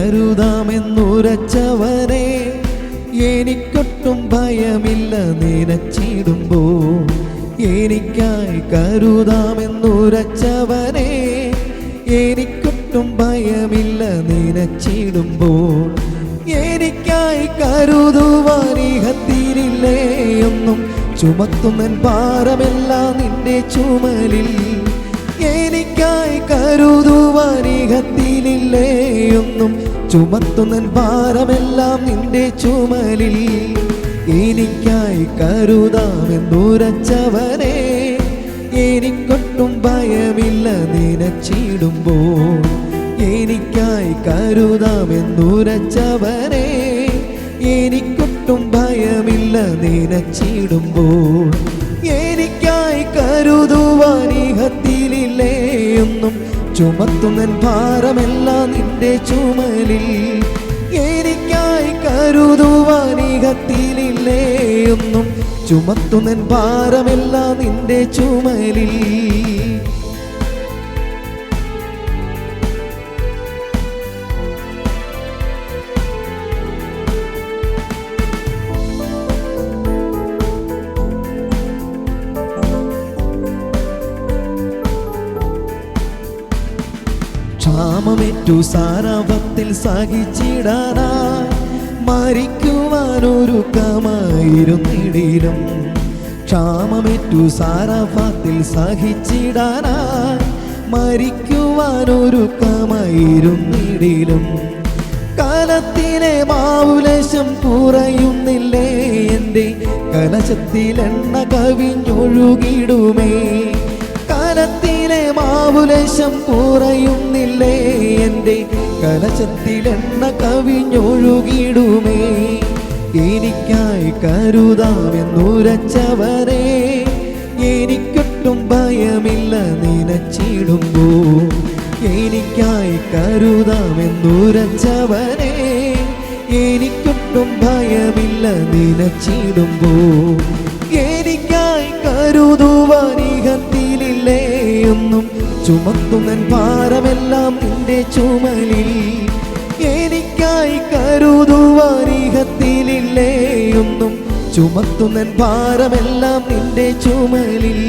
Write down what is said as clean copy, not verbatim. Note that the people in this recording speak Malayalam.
കരുതാമെന്നുരച്ചവനെ എനിക്കൊട്ടും ഭയമില്ല നിനച്ചിടുമ്പോൾ. എനിക്കായി കരുതാമെന്നുരച്ചവനെ എനിക്കൊട്ടും ഭയമില്ല നിനച്ചിടുമ്പോൾ. എനിക്കായി കരുതുവാൻ ഇഹത്തിലില്ലേ ഒന്നും, ചുമത്തുന്നൻ ഭാരമെല്ലാം നിന്റെ ചുമലിൽ. എനിക്കായി കരുതുവാൻ ഇഹത്തിലില്ലേ ഒന്നും, ചുമത്തുന്നൻ ഭാരമെല്ലാം നിന്റെ ചുമലിൽ. എനിക്കായി കരുതാമെന്നുരച്ചവനെ എനിക്കൊട്ടും ഭയമില്ല നിനച്ചിടുമ്പോൾ. എനിക്കായി കരുതാമെന്നുരച്ചവനെ എനിക്കൊട്ടും ഭയമില്ല നിനച്ചിടുമ്പോൾ. എനിക്കായി കരുതുവാൻ ഇഹത്തിലില്ലേ ഒന്നും, ചുമത്തുന്നൻ ഭാരമെല്ലാം നിന്റെ ചുമലിൽ. എനിക്കായി കരുതുവാൻ ഇഹത്തിലില്ലേ ഒന്നും, ചുമത്തുന്നൻ ഭാരമെല്ലാം നിന്റെ ചുമലിൽ. ക്ഷാമമേറ്റു സാരാപത്തിൽ സഹിച്ചിടാനായി മരിക്കുവാനൊരുക്കമായിരുന്നിടിലും. ക്ഷാമമേറ്റു സാരാപത്തിൽ സഹിച്ചിടാനായി മരിക്കുവാനൊരുക്കമായിരുന്നിടിലും. കലത്തിലെ മാവുലേശം കുറയുന്നില്ലേ, എൻ്റെ കലശത്തിലെണ്ണ കവിഞ്ഞൊഴുകിടുമേ. കലത്തിലെ മാവുലേശം കുറയുന്നില്ലേ, എൻ്റെ കലശത്തിലെണ്ണ കവിഞ്ഞൊഴുകിടുമേ. എനിക്കായി കരുതാമെന്നുരച്ചവനെ എനിക്കൊട്ടും ഭയമില്ല നിനച്ചിടുമ്പോൾ. എനിക്കായി കരുതാമെന്നുരച്ചവനെ എനിക്കൊട്ടും ഭയമില്ല നിനച്ചിടുമ്പോൾ. എനിക്കായി കരുതുവാൻ ഇഹത്തിലില്ലേ ഒന്നും, ചുമത്തുന്നൻ ഭാരമെല്ലാം നിന്റെ ചുമലിൽ. എനിക്കായി കരുതുവാൻ ഇഹത്തിലില്ലേ ഒന്നും, ചുമത്തുന്നൻ ഭാരമെല്ലാം നിന്റെ ചുമലിൽ.